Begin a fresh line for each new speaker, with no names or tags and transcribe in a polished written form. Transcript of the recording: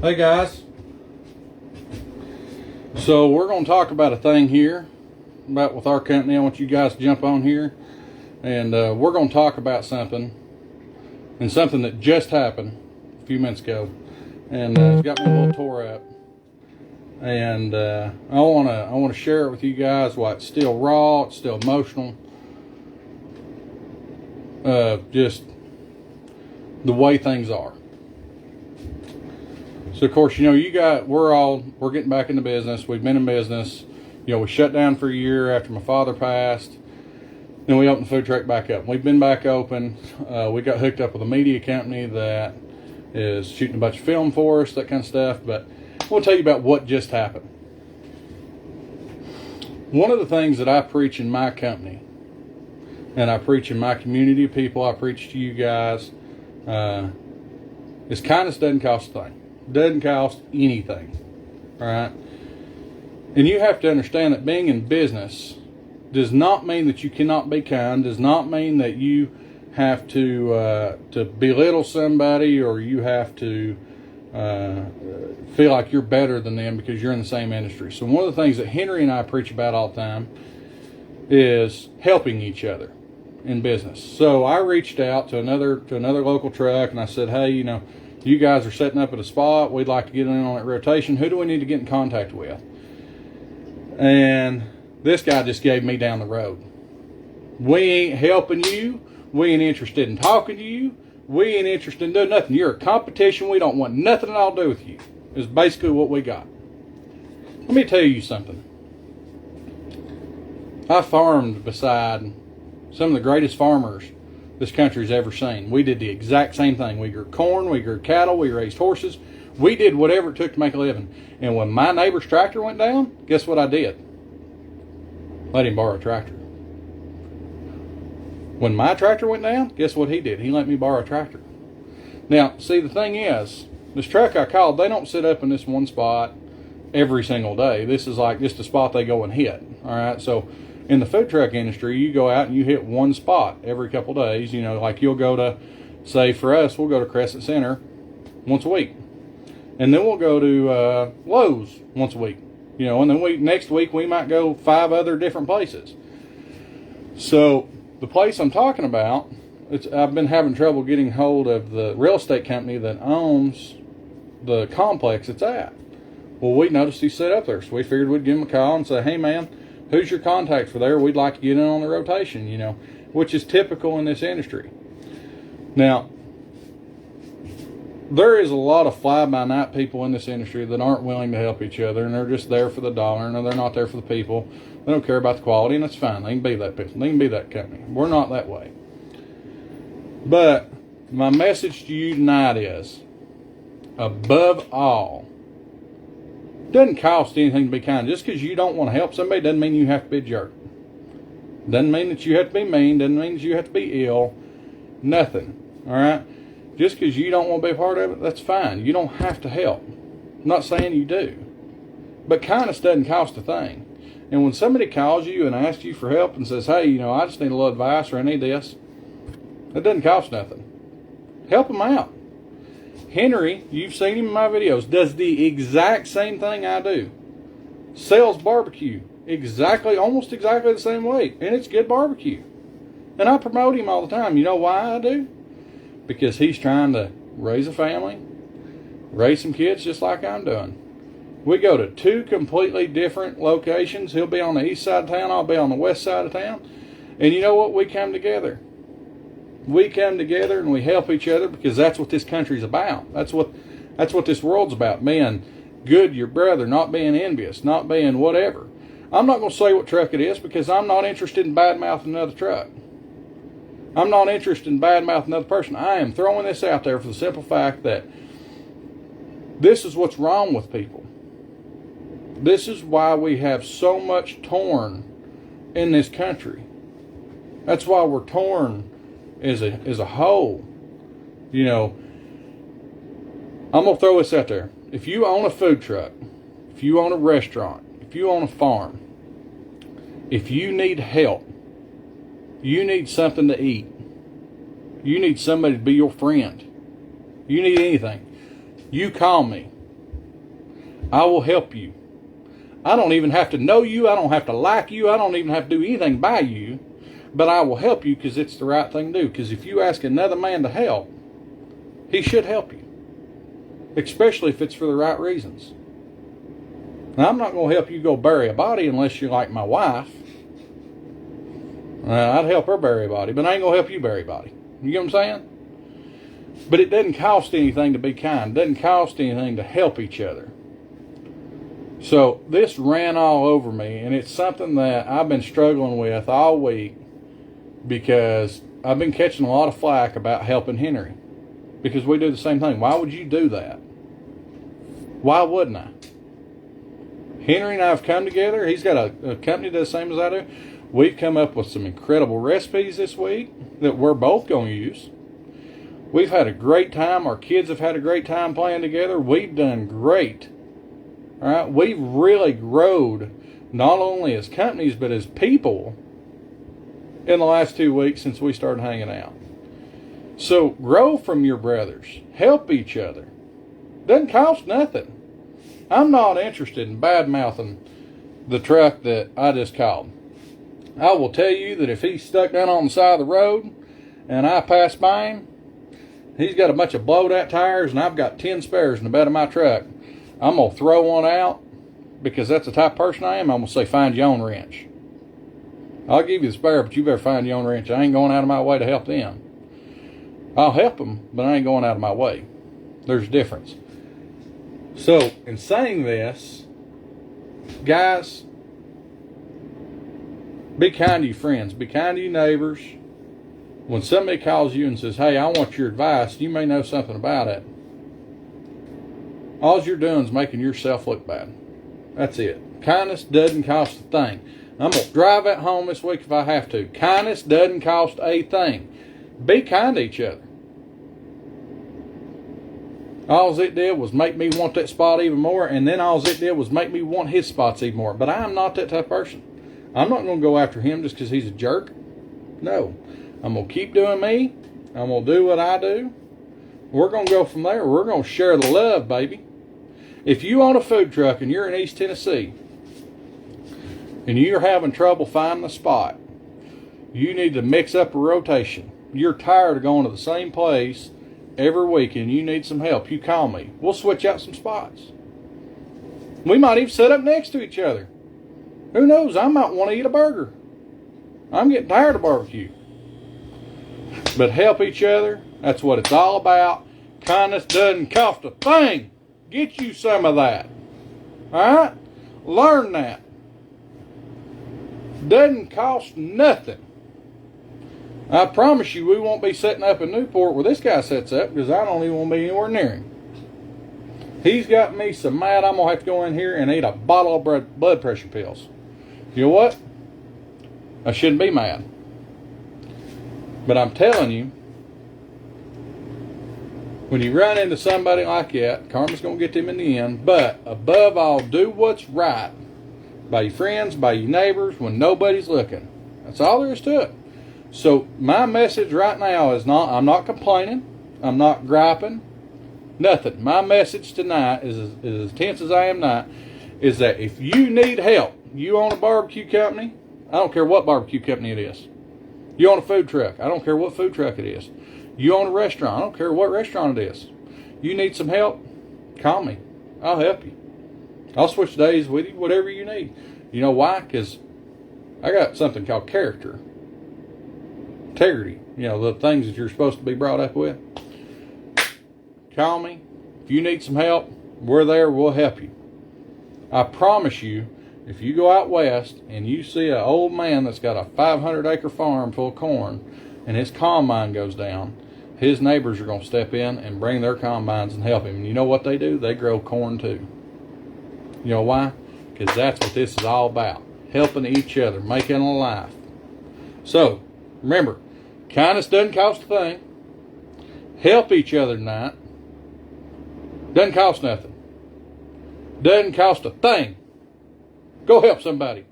Hey guys, so we're going to talk about a thing here about with our company. I want you guys to jump on here, and we're going to talk about something that just happened a few minutes ago, and it's got me a little tore up, and I want to share it with you guys while it's still raw, it's still emotional, just the way things are. So of course, we're getting back into business. We've been in business. We shut down for a year after my father passed. Then we opened the food truck back up. We've been back open. We got hooked up with a media company that is shooting a bunch of film for us, that kind of stuff. But we'll tell you about what just happened. One of the things that I preach in my company, and I preach in my community of people, I preach to you guys, is kindness doesn't cost a thing. Doesn't cost anything, all right? And you have to understand that being in business does not mean that you cannot be kind, does not mean that you have to belittle somebody, or you have to feel like you're better than them because you're in the same industry. So one of the things that Henry and I preach about all the time is helping each other in business. So I reached out to another local truck, and I said, hey, you guys are setting up at a spot. We'd like to get in on that rotation. Who do we need to get in contact with? And this guy just gave me down the road. We ain't helping you. We ain't interested in talking to you. We ain't interested in doing nothing. You're a competition. We don't want nothing at all to do with you, is basically what we got. Let me tell you something. I farmed beside some of the greatest farmers this country's ever seen. We did the exact same thing. We grew corn, we grew cattle, we raised horses. We did whatever it took to make a living. And when my neighbor's tractor went down, guess what I did? Let him borrow a tractor. When my tractor went down, guess what he did? He let me borrow a tractor. Now, see, the thing is, this truck I called, they don't sit up in this one spot every single day. This is like just a spot they go and hit. All right, so in the food truck industry, you go out and you hit one spot every couple days. Like you'll go to, say for us, we'll go to Crescent Center once a week. And then we'll go to Lowe's once a week. And then next week we might go 5 other different places. So the place I'm talking about, I've been having trouble getting hold of the real estate company that owns the complex it's at. Well, we noticed he set up there, so we figured we'd give him a call and say, hey man, who's your contact for there? We'd like to get in on the rotation, which is typical in this industry. Now, there is a lot of fly-by-night people in this industry that aren't willing to help each other, and they're just there for the dollar, and they're not there for the people. They don't care about the quality, and that's fine. They can be that person. They can be that company. We're not that way. But my message to you tonight is, above all, doesn't cost anything to be kind. Just because you don't want to help somebody doesn't mean you have to be a jerk. Doesn't mean that you have to be mean. Doesn't mean that you have to be ill. Nothing. All right? Just because you don't want to be a part of it, that's fine. You don't have to help. I'm not saying you do. But kindness doesn't cost a thing. And when somebody calls you and asks you for help and says, hey, I just need a little advice, or I need this, it doesn't cost nothing. Help them out. Henry, you've seen him in my videos, does the exact same thing I do. Sells barbecue almost exactly the same way. And it's good barbecue. And I promote him all the time. You know why I do? Because he's trying to raise a family, raise some kids just like I'm doing. We go to 2 completely different locations. He'll be on the east side of town. I'll be on the west side of town. And you know what? We come together. We come together and we help each other because that's what this country's about. That's what this world's about. Being good to your brother, not being envious, not being whatever. I'm not going to say what truck it is because I'm not interested in bad-mouthing another truck. I'm not interested in bad-mouthing another person. I am throwing this out there for the simple fact that this is what's wrong with people. This is why we have so much torn in this country. That's why we're torn as a whole. I'm going to throw this out there. If you own a food truck, if you own a restaurant, if you own a farm, if you need help, you need something to eat, you need somebody to be your friend, you need anything, you call me. I will help you. I don't even have to know you. I don't have to like you. I don't even have to do anything by you. But I will help you because it's the right thing to do. Because if you ask another man to help, he should help you. Especially if it's for the right reasons. Now, I'm not going to help you go bury a body unless you're like my wife. I'd help her bury a body, but I ain't going to help you bury a body. You get what I'm saying? But it doesn't cost anything to be kind. It doesn't cost anything to help each other. So this ran all over me, and it's something that I've been struggling with all week because I've been catching a lot of flack about helping Henry. Because we do the same thing. Why would you do that? Why wouldn't I? Henry and I have come together. He's got a company that does the same as I do. We've come up with some incredible recipes this week that we're both going to use. We've had a great time. Our kids have had a great time playing together. We've done great. All right? We've really grown not only as companies but as people in the last 2 weeks since we started hanging out. So grow from your brothers. Help each other. Doesn't cost nothing. I'm not interested in bad-mouthing the truck that I just called. I will tell you that if he's stuck down on the side of the road and I pass by him, he's got a bunch of blowed-out tires and I've got 10 spares in the bed of my truck. I'm going to throw one out because that's the type of person I am. I'm going to say, find your own wrench. I'll give you the spare, but you better find your own wrench. I ain't going out of my way to help them. I'll help them, but I ain't going out of my way. There's a difference. So, in saying this, guys, be kind to your friends. Be kind to your neighbors. When somebody calls you and says, hey, I want your advice, you may know something about it. All you're doing is making yourself look bad. That's it. Kindness doesn't cost a thing. I'm going to drive that home this week if I have to. Kindness doesn't cost a thing. Be kind to each other. All it did was make me want that spot even more, and then all it did was make me want his spots even more. But I am not that type of person. I'm not going to go after him just because he's a jerk. No. I'm going to keep doing me. I'm going to do what I do. We're going to go from there. We're going to share the love, baby. If you own a food truck and you're in East Tennessee and you're having trouble finding a spot, you need to mix up a rotation. You're tired of going to the same place every week and you need some help, you call me. We'll switch out some spots. We might even sit up next to each other. Who knows? I might want to eat a burger. I'm getting tired of barbecue. But help each other. That's what it's all about. Kindness doesn't cost a thing. Get you some of that. Alright? Learn that. Doesn't cost nothing. I promise you we won't be setting up in Newport where this guy sets up because I don't even want to be anywhere near him. He's got me so mad I'm going to have to go in here and eat a bottle of blood pressure pills. You know what? I shouldn't be mad. But I'm telling you, when you run into somebody like that, karma's going to get them in the end. But above all, do what's right by your friends, by your neighbors, when nobody's looking. That's all there is to it. So my message right now is I'm not complaining. I'm not griping. Nothing. My message tonight is as tense as I am now, is that if you need help, you own a barbecue company, I don't care what barbecue company it is. You own a food truck, I don't care what food truck it is. You own a restaurant, I don't care what restaurant it is. You need some help, call me. I'll help you. I'll switch days with you, whatever you need. You know why? Because I got something called character. Integrity. You know, the things that you're supposed to be brought up with. Call me. If you need some help, we're there, we'll help you. I promise you, if you go out west and you see an old man that's got a 500-acre farm full of corn and his combine goes down, his neighbors are going to step in and bring their combines and help him. And you know what they do? They grow corn too. You know why? Because that's what this is all about. Helping each other, making a life. So, remember, kindness doesn't cost a thing. Help each other tonight. Doesn't cost nothing. Doesn't cost a thing. Go help somebody.